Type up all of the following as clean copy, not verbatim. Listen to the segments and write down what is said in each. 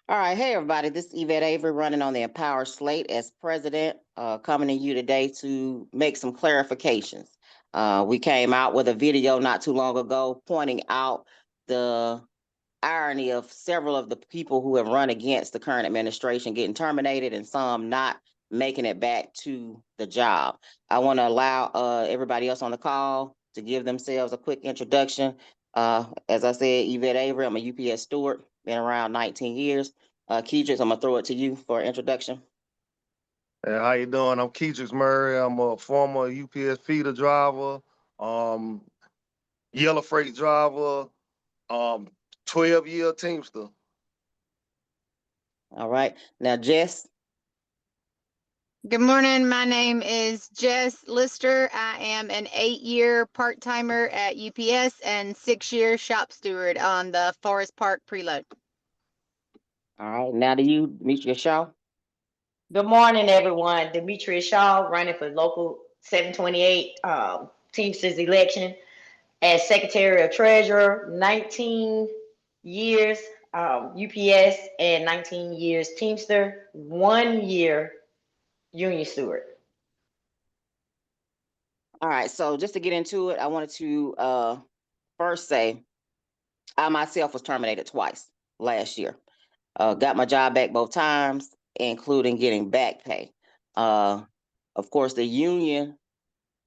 All right, hey everybody, this is Yvette Avery running on the Empower Slate as president, coming to you today to make some clarifications. We came out with a video not too long ago pointing out the irony of several of the people who have run against the current administration getting terminated and some not making it back to the job. I want to allow everybody else on the call to give themselves a quick introduction. As I said, Yvette Avery, I'm a UPS steward, been around 19 years. Keidrich, I'm gonna throw it to you for introduction. Hey, how you doing? I'm Keidrich Murray. I'm a former UPS feeder driver, um, yellow freight driver, um, 12-year Teamster. All right, now Jess. Good morning. My name is Jess Lister. I am an 8-year part-timer at UPS and 6-year shop steward on the Forest Park preload. All right, now to you, Demetria Shaw. Good morning, everyone. Demetria Shaw, running for local 728 Teamsters election as Secretary of Treasurer, 19 years UPS and 19 years Teamster, 1 year Union Steward. All right, so just to get into it, I wanted to first say I myself was terminated twice last year. Got my job back both times, including getting back pay. Uh, of course, the union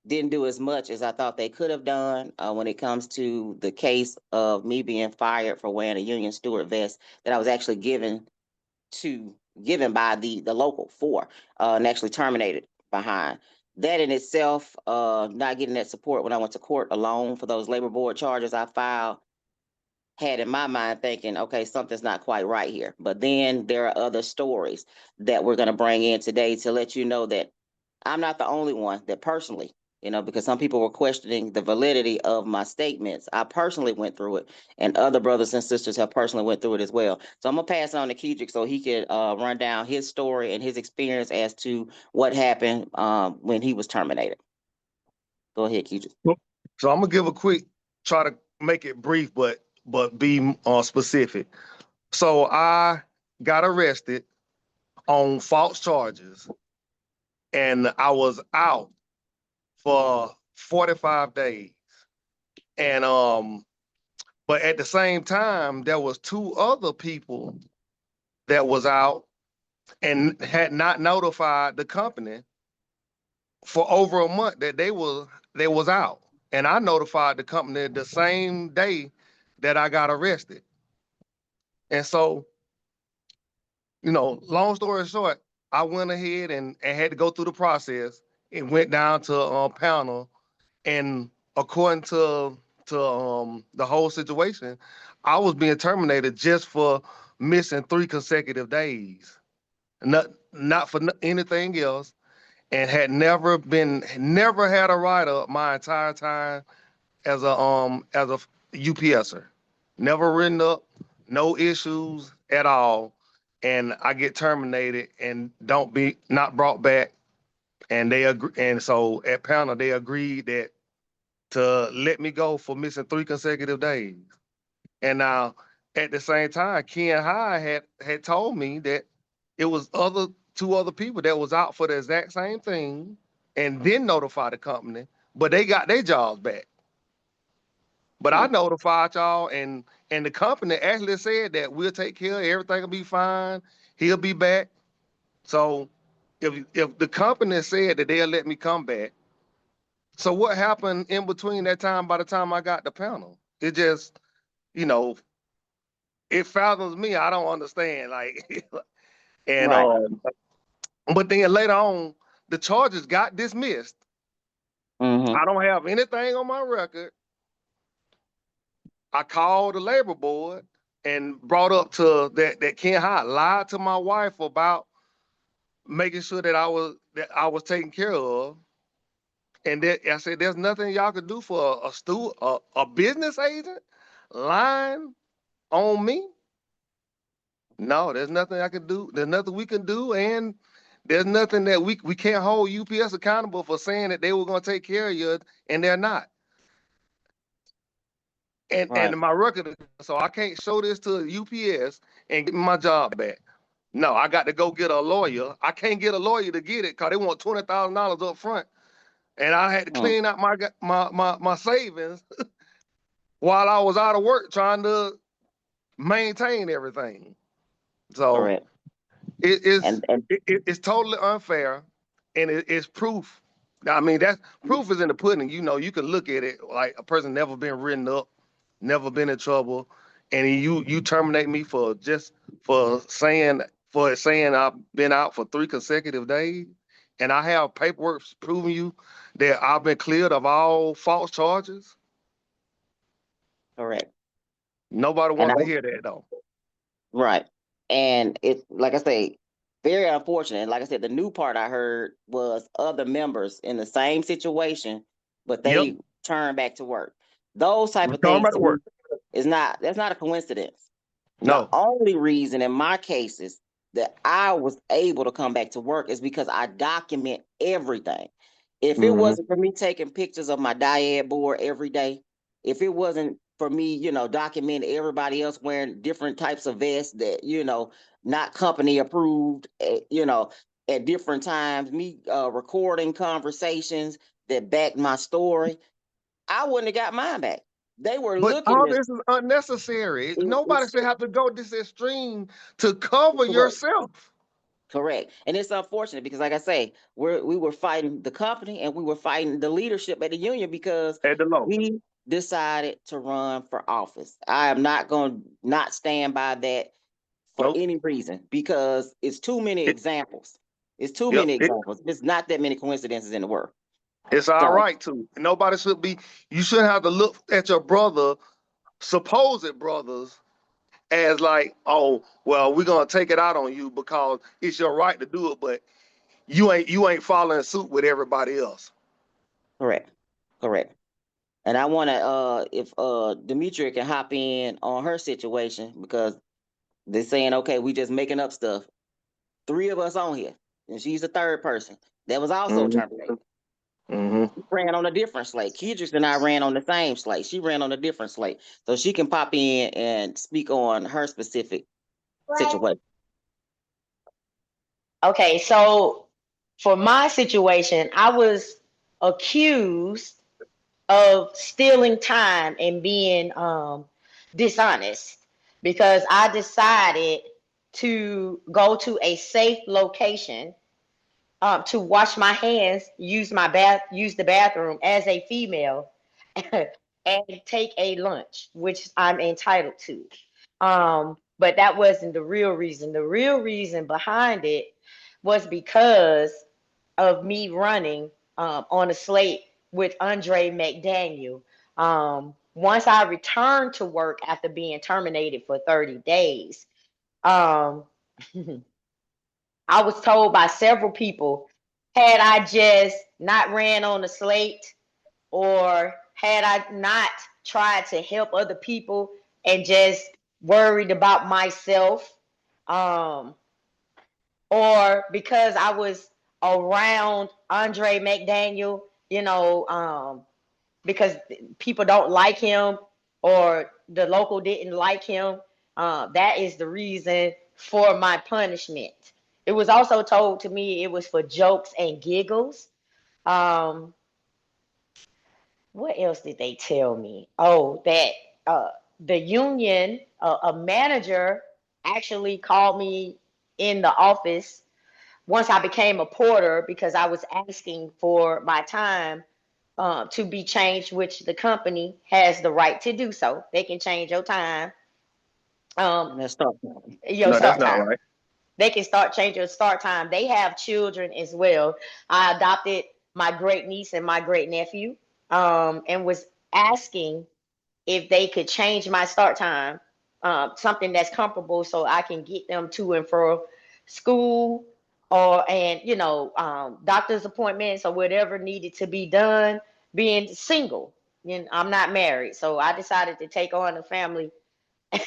didn't do as much as I thought they could have done when it comes to the case of me being fired for wearing a union steward vest that I was actually given by the local for and actually terminated behind. That in itself, not getting that support when I went to court alone for those labor board charges I filed, had in my mind thinking, okay, something's not quite right here. But then there are other stories that we're going to bring in today to let you know that I'm not the only one that personally, because some people were questioning the validity of my statements. I personally went through it, and other brothers and sisters have personally went through it as well. So I'm gonna pass it on to Kedrick so he could run down his story and his experience as to what happened when he was terminated. Go ahead, Kedrick. So I'm gonna give a quick, try to make it brief, but be specific. So I got arrested on false charges, and I was out for 45 days. And but at the same time, there was two other people that was out and had not notified the company for over a month that they was out. And I notified the company the same day that I got arrested. And so, long story short, I went ahead and had to go through the process. It went down to a panel, and according to the whole situation, I was being terminated just for missing 3 consecutive days, not for anything else, and had never had a write up my entire time as a UPSer, never written up, no issues at all, and I get terminated and don't be not brought back, and they agree, and so at panel they agreed that to let me go for missing 3 consecutive days. And now at the same time, Ken High had told me that it was two other people that was out for the exact same thing and didn't notify the company, but they got their jobs back. But I notified y'all, and the company actually said that we'll take care of everything will be fine. He'll be back. So if the company said that they'll let me come back, so what happened in between that time by the time I got the panel? It just, you know, it fathoms me. I don't understand. Like and Right. but then later on, the charges got dismissed. Mm-hmm. I don't have anything on my record. I called the labor board and brought up to that Ken High lied to my wife about making sure that I was taken care of. And that I said, there's nothing y'all could do for a business agent lying on me. No, there's nothing I can do. There's nothing we can do, and there's nothing that we can't hold UPS accountable for saying that they were going to take care of you, and they're not. and my record, so I can't show this to UPS and get my job back. No, I got to go get a lawyer. I can't get a lawyer to get it because they want $20,000 up front, and I had to clean out my savings while I was out of work trying to maintain everything. So Correct. it's totally unfair, and it's proof. I mean, that's proof is in the pudding. You know, you can look at it like a person never been written up, never been in trouble, and you terminate me for saying I've been out for 3 consecutive days, and I have paperwork proving you that I've been cleared of all false charges. Correct. Nobody wants to hear that though. Right. And it's like I say, very unfortunate. And like I said, the new part I heard was other members in the same situation, but they turned back to work. Those type of things Back to work. that's not a coincidence. No. The only reason in my cases that I was able to come back to work is because I document everything. If it wasn't for me taking pictures of my dyad board every day, if it wasn't for me, documenting everybody else wearing different types of vests that, not company approved, at different times, me recording conversations that backed my story, I wouldn't have got mine back. They were But looking all at this is unnecessary. Nobody should have to go this extreme to cover Correct. yourself. Correct. And it's unfortunate because, like I say, we were fighting the company and we were fighting the leadership at the union because At the low. we decided to run for office. I am not going to not stand by that for any reason because it's too many examples. It's too many examples. There's not that many coincidences in the world. It's all right too. Nobody should be. You shouldn't have to look at your brother, supposed brothers, as like, oh, well, we're gonna take it out on you because it's your right to do it, but you ain't following suit with everybody else. Correct. And I want to, if Demetria can hop in on her situation because they're saying, okay, we just making up stuff. 3 of us on here, and she's the third person that was also terminated. Ran on a different slate. Kedrix and I ran on the same slate. She ran on a different slate. So she can pop in and speak on her specific situation. Okay, so for my situation, I was accused of stealing time and being dishonest because I decided to go to a safe location to wash my hands, use the bathroom as a female, and take a lunch, which I'm entitled to. But that wasn't the real reason. The real reason behind it was because of me running on a slate with Andre McDaniel. Once I returned to work after being terminated for 30 days, um, I was told by several people, had I just not ran on the slate or had I not tried to help other people and just worried about myself, or because I was around Andre McDaniel, because people don't like him or the local didn't like him, that is the reason for my punishment. It was also told to me it was for jokes and giggles. What else did they tell me? Oh, that the union, a manager actually called me in the office once I became a porter because I was asking for my time to be changed, which the company has the right to do so. They can change your time. And that's start No, that's not right. They can change your start time. They have children as well. I adopted my great niece and my great nephew, and was asking if they could change my start time, something that's comfortable so I can get them to and from school and doctor's appointments or whatever needed to be done. Being single, I'm not married, so I decided to take on a family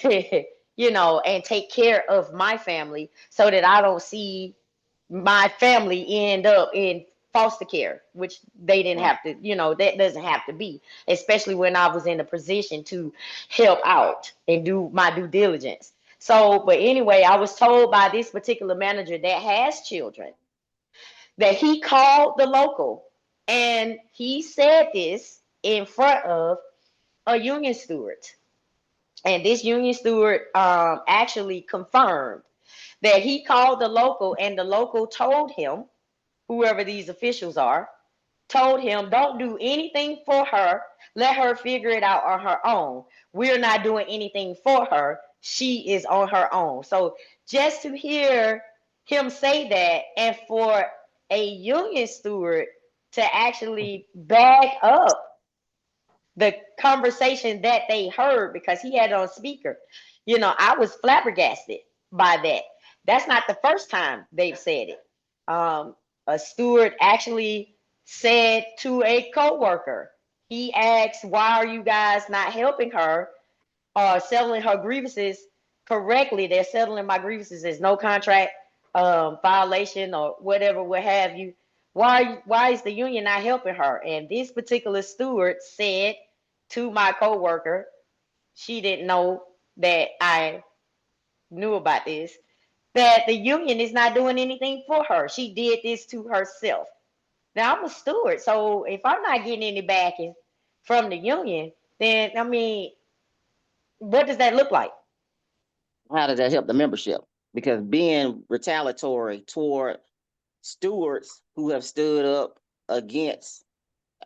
and take care of my family so that I don't see my family end up in foster care, which they didn't have to, that doesn't have to be, especially when I was in a position to help out and do my due diligence. So, but anyway, I was told by this particular manager that has children that he called the local and he said this in front of a union steward. And this union steward actually confirmed that he called the local and the local told him, whoever these officials are, told him, don't do anything for her. Let her figure it out on her own. We're not doing anything for her. She is on her own. So just to hear him say that, and for a union steward to actually back up the conversation that they heard, because he had it on speaker, I was flabbergasted by that. That's not the first time they've said it. A steward actually said to a coworker, he asked, why are you guys not helping her or settling her grievances correctly? They're settling my grievances. There's no contract violation or whatever, what have you. Why is the union not helping her? And this particular steward said to my coworker, she didn't know that I knew about this, that the union is not doing anything for her. She did this to herself. Now I'm a steward, so if I'm not getting any backing from the union, then I mean, what does that look like? How does that help the membership? Because being retaliatory toward stewards who have stood up against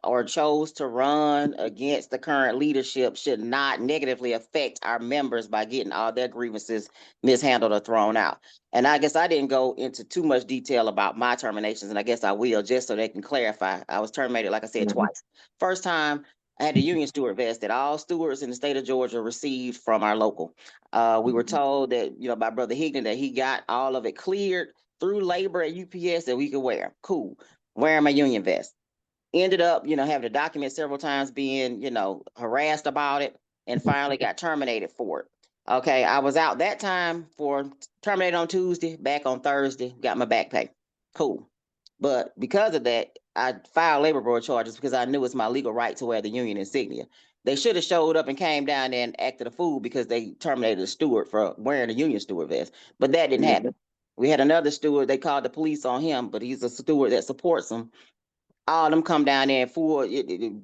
or chose to run against the current leadership should not negatively affect our members by getting all their grievances mishandled or thrown out. And I guess I didn't go into too much detail about my terminations, and I guess I will just so they can clarify. I was terminated, like I said, twice. First time, I had the union steward vest that all stewards in the state of Georgia received from our local. We were told that, by Brother Higdon, that he got all of it cleared through labor at UPS that we could wear. Cool. Wearing my union vest. Ended up, having to document several times, being, harassed about it, and finally got terminated for it. Okay, I was out that time for terminated on Tuesday, back on Thursday, got my back pay. Cool. But because of that, I filed labor board charges because I knew it's my legal right to wear the union insignia. They should have showed up and came down there and acted a fool because they terminated a steward for wearing a union steward vest. But that didn't happen. We had another steward, they called the police on him, but he's a steward that supports them. All them come down there and full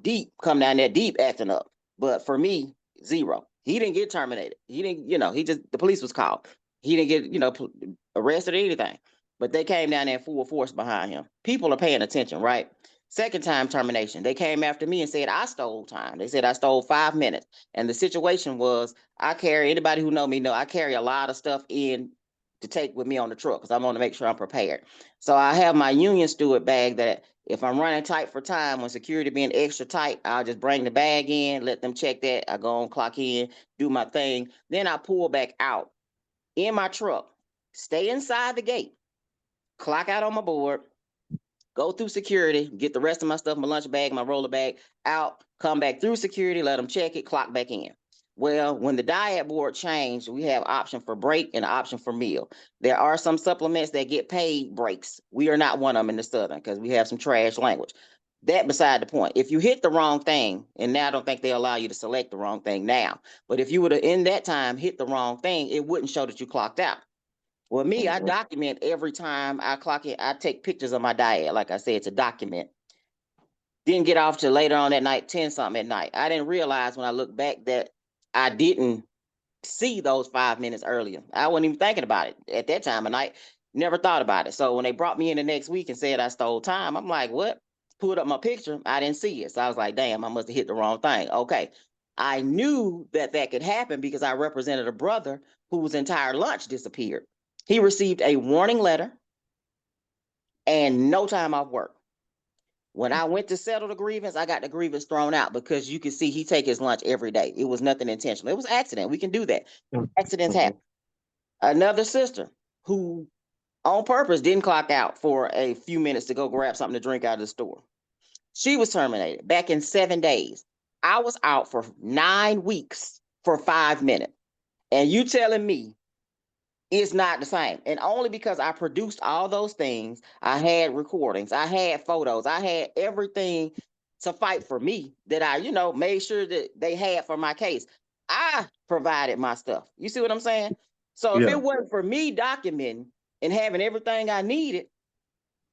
deep, come down there deep acting up. But for me, zero. He didn't get terminated. He didn't, he just, the police was called. He didn't get, arrested or anything. But they came down there in full force behind him. People are paying attention, right? Second time termination, they came after me and said I stole time. They said I stole 5 minutes. And the situation was, anybody who know me know I carry a lot of stuff in to take with me on the truck because I want to make sure I'm prepared. So I have my union steward bag that if I'm running tight for time, when security being extra tight, I'll just bring the bag in, let them check that. I go on, clock in, do my thing. Then I pull back out in my truck, stay inside the gate, clock out on my board, go through security, get the rest of my stuff, my lunch bag, my roller bag out, come back through security, let them check it, clock back in. Well, when the diet board changed, we have option for break and option for meal. There are some supplements that get paid breaks. We are not one of them in the Southern because we have some trash language. That beside the point. If you hit the wrong thing, and now I don't think they allow you to select the wrong thing now, but if you would have in that time hit the wrong thing, it wouldn't show that you clocked out. Well, me, I document every time I clock in. I take pictures of my diet, like I said, to document. Didn't get off till later on that night, 10 something at night. I didn't realize when I look back that I didn't see those 5 minutes earlier. I wasn't even thinking about it at that time of night. Never thought about it. So when they brought me in the next week and said I stole time, I'm like, what? Pulled up my picture. I didn't see it. So I was like, damn, I must have hit the wrong thing. Okay. I knew that could happen because I represented a brother whose entire lunch disappeared. He received a warning letter and no time off work. When I went to settle the grievance, I got the grievance thrown out because you can see he take his lunch every day. It was nothing intentional. It was accident. We can do that. Accidents happen. Another sister who on purpose didn't clock out for a few minutes to go grab something to drink out of the store. She was terminated back in 7 days. I was out for 9 weeks for 5 minutes. And you telling me It's not the same. And only because I produced all those things, I had recordings, I had photos, I had everything to fight for me that I, made sure that they had for my case. I provided my stuff. You see what I'm saying? So if Yeah. it wasn't for me documenting and having everything I needed,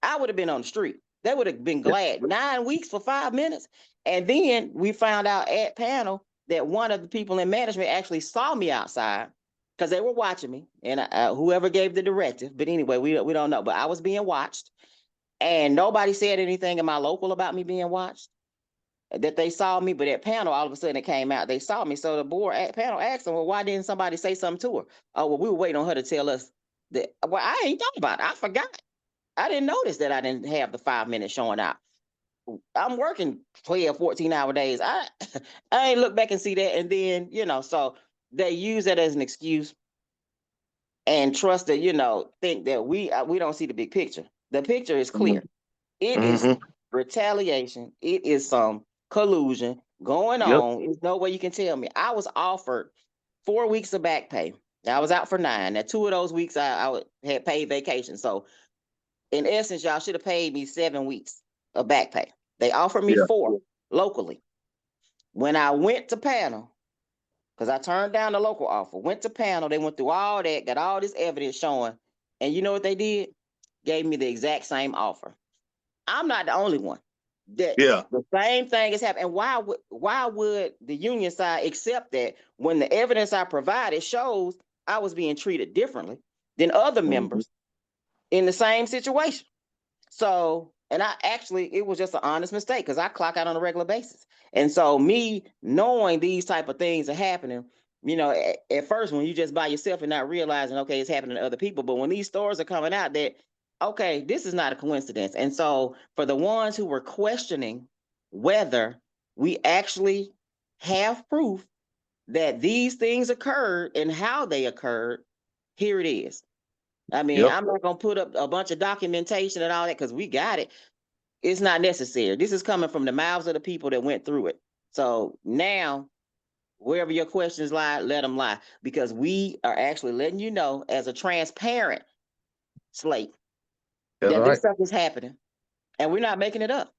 I would have been on the street. They would have been Yeah. glad. 9 weeks for 5 minutes. And then we found out at panel that one of the people in management actually saw me outside because they were watching me, and whoever gave the directive. But anyway, we don't know. But I was being watched, and nobody said anything in my local about me being watched. That they saw me, but at panel, all of a sudden it came out they saw me. So the board at panel asked them, "Well, why didn't somebody say something to her?" Oh, well, we were waiting on her to tell us that. Well, I ain't thought about it. I forgot. I didn't notice that I didn't have the 5 minutes showing out. I'm working 12, 14-hour days. I ain't look back and see that. And then, so they use that as an excuse and trust that, think that we don't see the big picture. The picture is clear. It is Mm-hmm. retaliation. It is some collusion going Yep. on. There's no way you can tell me. I was offered 4 weeks of back pay. I was out for 9. Now, 2 of those weeks I had paid vacation. So in essence, y'all should have paid me 7 weeks of back pay. They offered me Yeah. 4 locally. When I went to panel, because I turned down the local offer, went to panel, they went through all that, got all this evidence showing, and you know what they did? Gave me the exact same offer. I'm not the only one. That Yeah. the same thing is happening. And why would the union side accept that when the evidence I provided shows I was being treated differently than other members in the same situation? So, and it was just an honest mistake because I clock out on a regular basis. And so me knowing these type of things are happening, at first when you just by yourself and not realizing, okay, it's happening to other people. But when these stories are coming out that, okay, this is not a coincidence. And so for the ones who were questioning whether we actually have proof that these things occurred and how they occurred, here it is. I mean, Yep. I'm not going to put up a bunch of documentation and all that because we got it. It's not necessary. This is coming from the mouths of the people that went through it. So now, wherever your questions lie, let them lie because we are actually letting you know as a transparent slate That's that right. this stuff is happening and we're not making it up.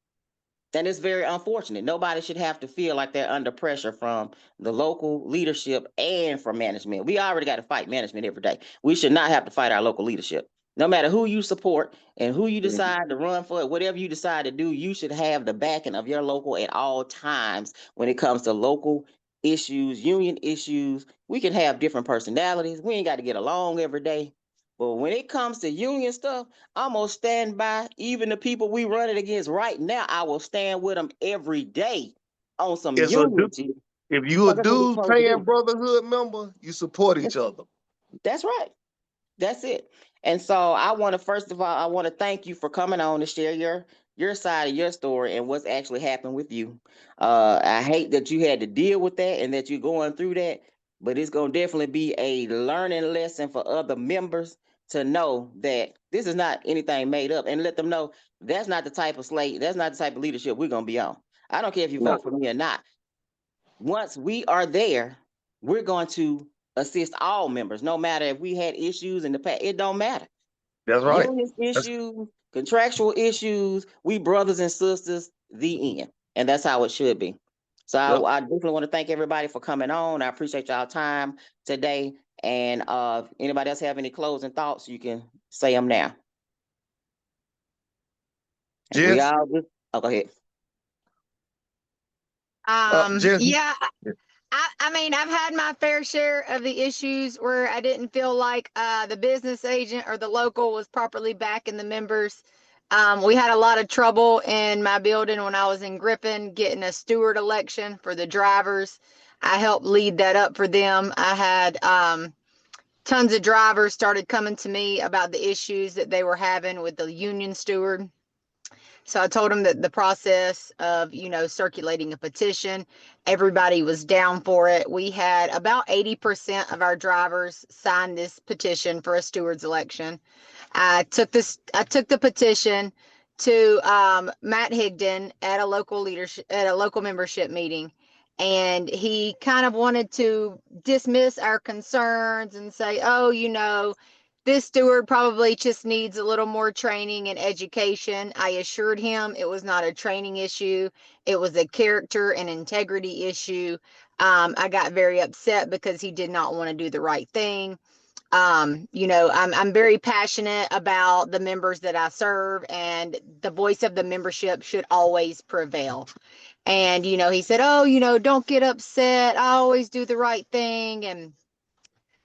And it's very unfortunate. Nobody should have to feel like they're under pressure from the local leadership and from management. We already got to fight management every day. We should not have to fight our local leadership. No matter who you support and who you decide to run for, whatever you decide to do, you should have the backing of your local at all times when it comes to local issues, union issues. We can have different personalities. We ain't got to get along every day. But when it comes to union stuff, I'm gonna stand by even the people we running against right now. I will stand with them every day on some It's a dude. unity. If you a Because that's what we're dude supposed to paying do. brotherhood member, you support each other. That's right. That's it. And so I want to first of all, I want to thank you for coming on to share your side of your story and what's actually happened with you. I hate that you had to deal with that and that you're going through that, but it's going to definitely be a learning lesson for other members to know that this is not anything made up and let them know that's not the type of slate, that's not the type of leadership we're going to be on. I don't care if you No. vote for me or not. Once we are there, we're going to assist all members, no matter if we had issues in the past. It don't matter. That's right. Union That's, issues, contractual issues, we brothers and sisters, the end. And that's how it should be. So yep. I definitely want to thank everybody for coming on. I appreciate y'all time today. And if anybody else have any closing thoughts, you can say them now. We Jess. all just, go ahead. Jess. Yeah, I mean, I've had my fair share of the issues where I didn't feel like the business agent or the local was properly backing the members. We had a lot of trouble in my building when I was in Griffin getting a steward election for the drivers. I helped lead that up for them. I had tons of drivers started coming to me about the issues that they were having with the union steward. So I told them that the process of, circulating a petition, everybody was down for it. We had about 80% of our drivers sign this petition for a steward's election. I took the petition to Matt Higdon at a local membership meeting. And he kind of wanted to dismiss our concerns and say, oh, this steward probably just needs a little more training and education. I assured him it was not a training issue. It was a character and integrity issue. I got very upset because he did not want to do the right thing. I'm very passionate about the members that I serve, and the voice of the membership should always prevail. And, he said, oh, don't get upset. I always do the right thing. And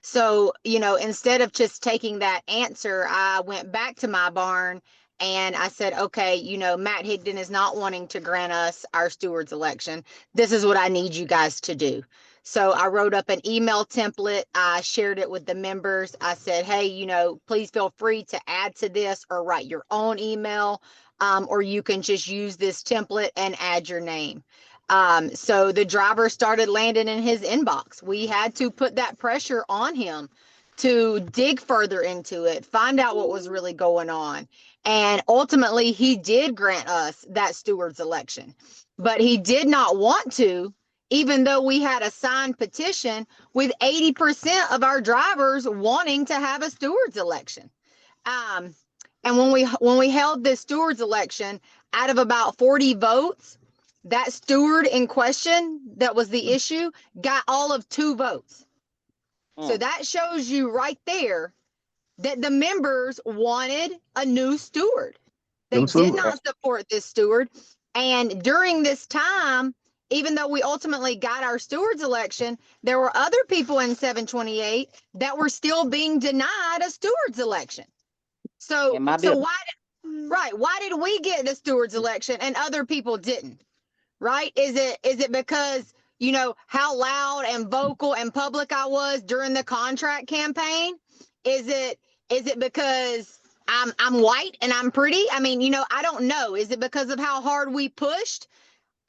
so, instead of just taking that answer, I went back to my barn and I said, okay, Matt Higdon is not wanting to grant us our steward's election. This is what I need you guys to do. So I wrote up an email template. I shared it with the members. I said, hey, please feel free to add to this or write your own email, or you can just use this template and add your name. So the driver started landing in his inbox. We had to put that pressure on him to dig further into it, find out what was really going on. And ultimately, he did grant us that steward's election, but he did not want to, even though we had a signed petition with 80% of our drivers wanting to have a steward's election. And when we held this steward's election, out of about 40 votes, that steward in question that was the issue got all of 2 votes. So that shows you right there that the members wanted a new steward. They did not support this steward. And during this time, even though we ultimately got our steward's election, there were other people in 728 that were still being denied a steward's election. So why did we get the steward's election and other people didn't? Right? Is it because, how loud and vocal and public I was during the contract campaign? Is it because I'm white and I'm pretty? I mean, I don't know. Is it because of how hard we pushed?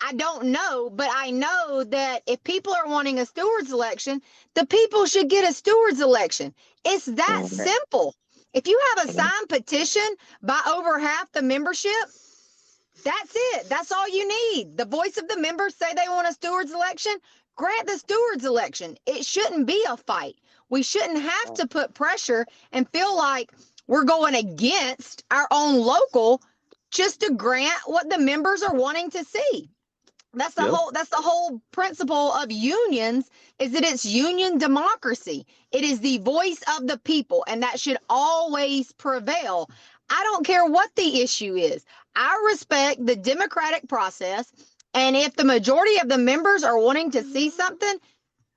I don't know, but I know that if people are wanting a steward's election, the people should get a steward's election. It's that simple. If you have a signed petition by over half the membership, that's it. That's all you need. The voice of the members say they want a steward's election. Grant the steward's election. It shouldn't be a fight. We shouldn't have to put pressure and feel like we're going against our own local just to grant what the members are wanting to see. That's the whole principle of unions, is that it's union democracy. It is the voice of the people, and that should always prevail. I don't care what the issue is. I respect the democratic process, and if the majority of the members are wanting to see something,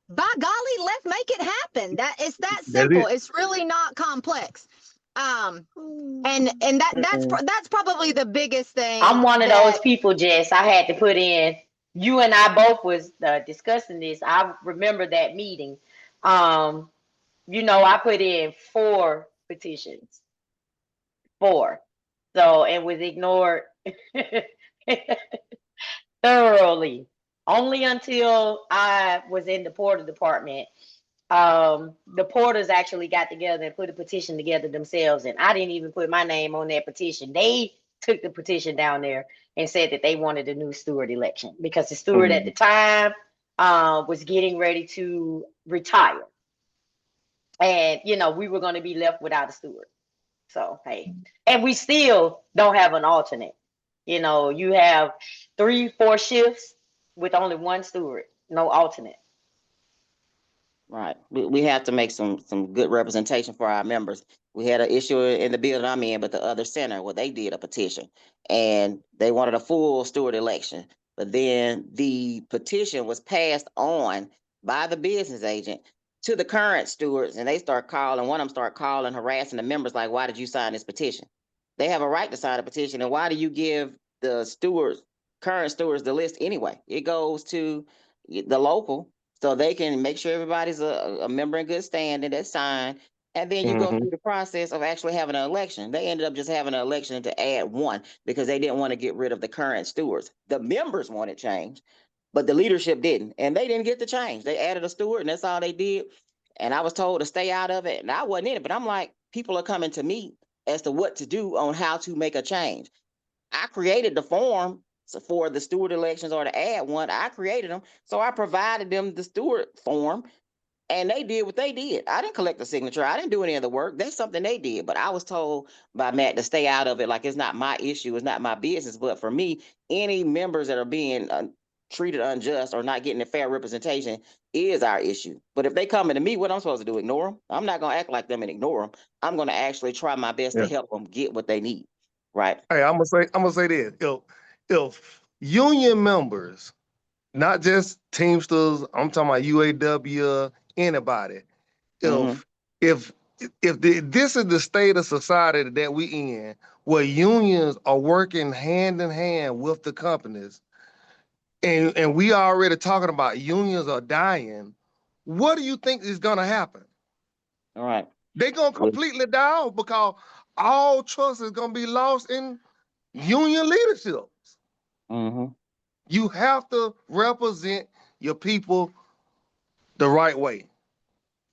by golly, let's make it happen. It's that simple. It's really not complex. And that's probably the biggest thing. I'm one of those people, Jess. I had to put in. You and I both was discussing this. I remember that meeting. I put in 4 petitions. 4. So, and was ignored thoroughly. Only until I was in the porter department. The porters actually got together and put a petition together themselves, and I didn't even put my name on that petition. They took the petition down there and said that they wanted a new steward election because the steward at the time was getting ready to retire, and we were going to be left without a steward. So hey, and we still don't have an alternate. You have 3-4 shifts with only one steward, no alternate. Right. We have to make some good representation for our members. We had an issue in the building I'm in, but the other center, well, they did a petition and they wanted a full steward election. But then the petition was passed on by the business agent to the current stewards, and they start calling, one of them start calling, harassing the members like, why did you sign this petition? They have a right to sign a petition, and why do you give the stewards, current stewards, the list anyway? It goes to the local, so they can make sure everybody's a member in good standing that's signed. And then you go through the process of actually having an election. They ended up just having an election to add one because they didn't want to get rid of the current stewards. The members wanted change, but the leadership didn't. And they didn't get the change. They added a steward and that's all they did. And I was told to stay out of it. And I wasn't in it, but I'm like, people are coming to me as to what to do on how to make a change. I created the form for the steward elections or to add one. I created them. So I provided them the steward form and they did what they did. I didn't collect the signature. I didn't do any of the work. That's something they did. But I was told by Matt to stay out of it. Like, it's not my issue. It's not my business. But for me, any members that are being treated unjust or not getting a fair representation is our issue. But if they come into me, what I'm supposed to do? Ignore them? I'm not going to act like them and ignore them. I'm going to actually try my best to help them get what they need. Right. Hey, I'm gonna say this. If union members, not just Teamsters, I'm talking about UAW, anybody. Mhm. If this is the state of society that we in, where unions are working hand in hand with the companies, and we already talking about unions are dying, what do you think is gonna happen? All right. They're gonna completely die off because all trust is gonna be lost in union leadership. Mm-hmm. You have to represent your people the right way.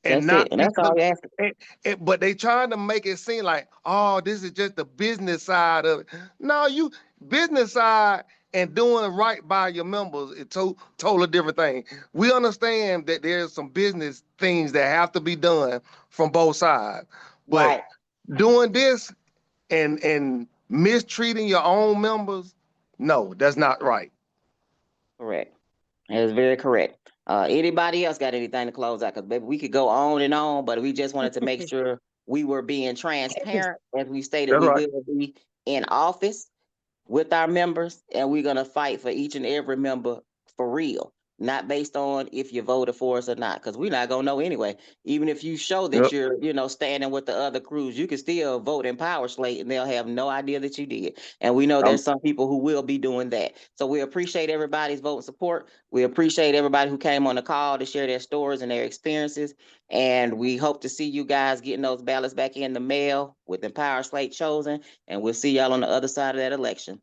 And That's not it. And that's all because, you ask. but they trying to make it seem like, oh, this is just the business side of it. No, you business side and doing right by your members, it's totally different thing. We understand that there's some business things that have to be done from both sides, but Right. doing this and mistreating your own members, no, that's not right. Correct. That's very correct. Anybody else got anything to close out? Because baby, we could go on and on, but we just wanted to make sure we were being transparent, as we stated That's we right. will be in office with our members, and we're gonna fight for each and every member for real, not based on if you voted for us or not, because we're not gonna know anyway. Even if you show that Yep. you're, standing with the other crews, you can still vote in Power Slate, and they'll have no idea that you did. And we know there's some people who will be doing that. So we appreciate everybody's vote and support. We appreciate everybody who came on the call to share their stories and their experiences. And we hope to see you guys getting those ballots back in the mail with the Power Slate chosen. And we'll see y'all on the other side of that election.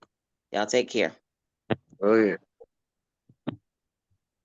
Y'all take care. Oh yeah.